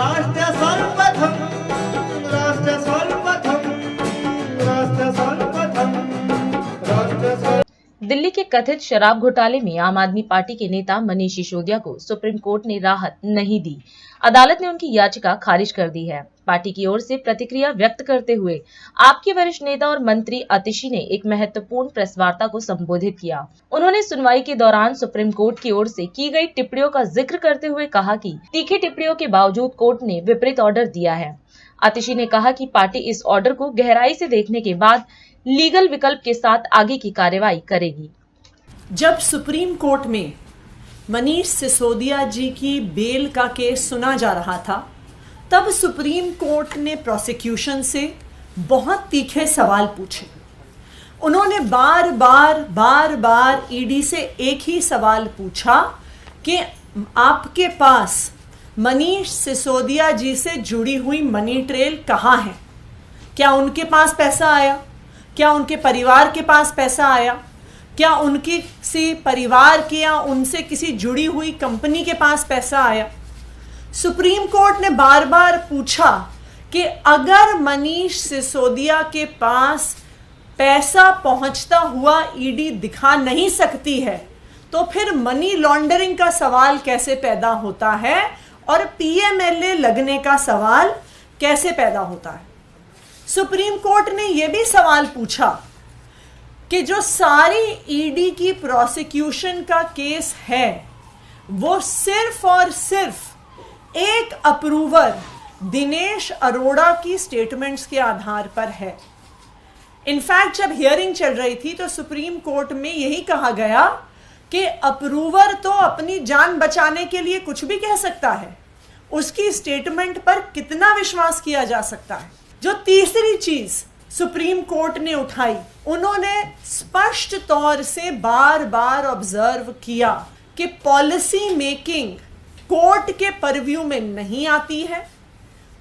राष्ट्र सर्वप्रथम, राष्ट्र सर्वप्रथम, राष्ट्र सर्वप्रथम, राष्ट्र सर्व। दिल्ली के कथित शराब घोटाले में आम आदमी पार्टी के नेता मनीष सिसोदिया को सुप्रीम कोर्ट ने राहत नहीं दी। अदालत ने उनकी याचिका खारिज कर दी है। पार्टी की ओर से प्रतिक्रिया व्यक्त करते हुए आपके वरिष्ठ नेता और मंत्री आतिशी ने एक महत्वपूर्ण प्रेस वार्ता को संबोधित किया। उन्होंने सुनवाई के दौरान सुप्रीम कोर्ट की ओर से की गई टिप्पणियों का जिक्र करते हुए कहा कि तीखी टिप्पणियों के बावजूद कोर्ट ने विपरीत ऑर्डर दिया है। आतिशी ने कहा कि पार्टी इस ऑर्डर को गहराई से देखने के बाद लीगल विकल्प के साथ आगे की कार्रवाई करेगी। जब सुप्रीम कोर्ट में मनीष सिसोदिया जी की बेल का केस सुना जा रहा था, तब सुप्रीम कोर्ट ने प्रोसिक्यूशन से बहुत तीखे सवाल पूछे। उन्होंने बार बार ईडी से एक ही सवाल पूछा कि आपके पास मनीष सिसोदिया जी से जुड़ी हुई मनी ट्रेल कहाँ है? क्या उनके पास पैसा आया? क्या उनके परिवार के पास पैसा आया? क्या उनकी किसी परिवार के या उनसे किसी जुड़ी हुई कंपनी के पास पैसा आया? सुप्रीम कोर्ट ने बार बार पूछा कि अगर मनीष सिसोदिया के पास पैसा पहुंचता हुआ ईडी दिखा नहीं सकती है, तो फिर मनी लॉन्ड्रिंग का सवाल कैसे पैदा होता है और पीएमएलए लगने का सवाल कैसे पैदा होता है? सुप्रीम कोर्ट ने यह भी सवाल पूछा कि जो सारी ईडी की प्रोसिक्यूशन का केस है वो सिर्फ और सिर्फ एक अप्रूवर दिनेश अरोड़ा की स्टेटमेंट्स के आधार पर है। इनफैक्ट जब हियरिंग चल रही थी तो सुप्रीम कोर्ट में यही कहा गया कि अप्रूवर तो अपनी जान बचाने के लिए कुछ भी कह सकता है, उसकी स्टेटमेंट पर कितना विश्वास किया जा सकता है। जो तीसरी चीज सुप्रीम कोर्ट ने उठाई, उन्होंने स्पष्ट तौर से बार बार ऑब्जर्व किया कि पॉलिसी मेकिंग कोर्ट के परव्यू में नहीं आती है।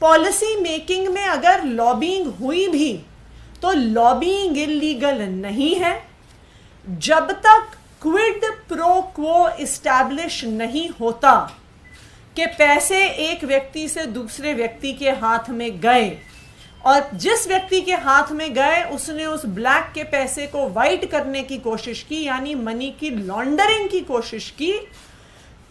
पॉलिसी मेकिंग में अगर लॉबिंग हुई भी तो लॉबिंग इलीगल नहीं है जब तक क्विड प्रो क्वो इस्टेब्लिश नहीं होता कि पैसे एक व्यक्ति से दूसरे व्यक्ति के हाथ में गए और जिस व्यक्ति के हाथ में गए उसने उस ब्लैक के पैसे को व्हाइट करने की कोशिश की, यानी मनी की लॉन्ड्रिंग की कोशिश की,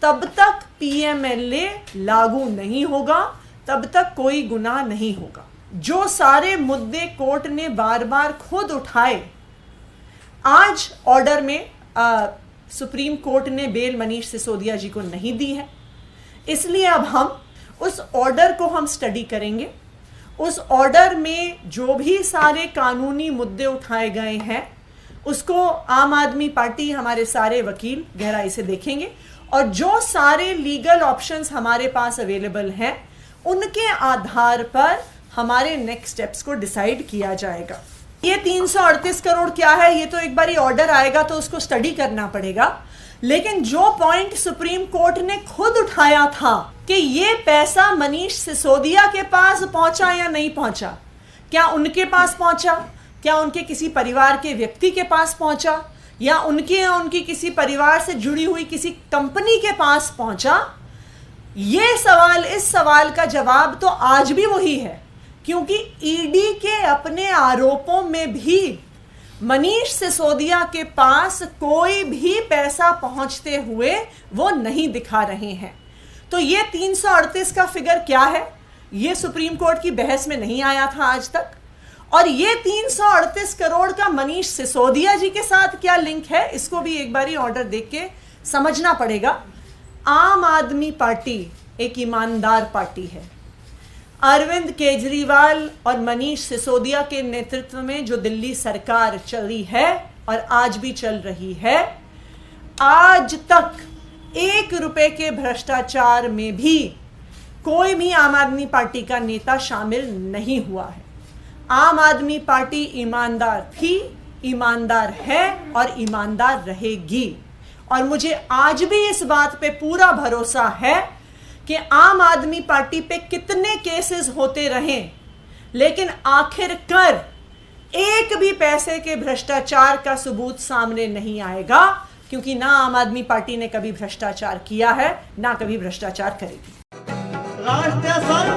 तब तक पीएमएलए लागू नहीं होगा, तब तक कोई गुनाह नहीं होगा। जो सारे मुद्दे कोर्ट ने बार बार खुद उठाए, आज ऑर्डर में सुप्रीम कोर्ट ने बेल मनीष सिसोदिया जी को नहीं दी है, इसलिए अब हम उस ऑर्डर को हम स्टडी करेंगे। उस ऑर्डर में जो भी सारे कानूनी मुद्दे उठाए गए हैं उसको आम आदमी पार्टी, हमारे सारे वकील गहराई से देखेंगे और जो सारे लीगल ऑप्शंस हमारे पास अवेलेबल हैं उनके आधार पर हमारे नेक्स्ट स्टेप्स को डिसाइड किया जाएगा। ये 338 करोड़ क्या है, ये तो एक बारी ऑर्डर आएगा तो उसको स्टडी करना पड़ेगा। लेकिन जो पॉइंट सुप्रीम कोर्ट ने खुद उठाया था कि ये पैसा मनीष सिसोदिया के पास पहुंचा या नहीं पहुंचा, क्या उनके पास पहुंचा, क्या उनके किसी परिवार के व्यक्ति के पास पहुंचा, या उनकी किसी परिवार से जुड़ी हुई किसी कंपनी के पास पहुंचा, ये सवाल, इस सवाल का जवाब तो आज भी वही है, क्योंकि ईडी के अपने आरोपों में भी मनीष सिसोदिया के पास कोई भी पैसा पहुंचते हुए वो नहीं दिखा रहे हैं। तो ये 338 का फिगर क्या है, ये सुप्रीम कोर्ट की बहस में नहीं आया था आज तक, और ये 338 करोड़ का मनीष सिसोदिया जी के साथ क्या लिंक है, इसको भी एक बारी ऑर्डर देख के समझना पड़ेगा। आम आदमी पार्टी एक ईमानदार पार्टी है। अरविंद केजरीवाल और मनीष सिसोदिया के नेतृत्व में जो दिल्ली सरकार चली है और आज भी चल रही है, आज तक 1 रुपए के भ्रष्टाचार में भी कोई भी आम आदमी पार्टी का नेता शामिल नहीं हुआ है। आम आदमी पार्टी ईमानदार थी, ईमानदार है और ईमानदार रहेगी। और मुझे आज भी इस बात पे पूरा भरोसा है कि आम आदमी पार्टी पे कितने केसेस होते रहें, लेकिन आखिरकार एक भी पैसे के भ्रष्टाचार का सबूत सामने नहीं आएगा, क्योंकि ना आम आदमी पार्टी ने कभी भ्रष्टाचार किया है, ना कभी भ्रष्टाचार करेगी। राष्ट्र सर्वप्रथम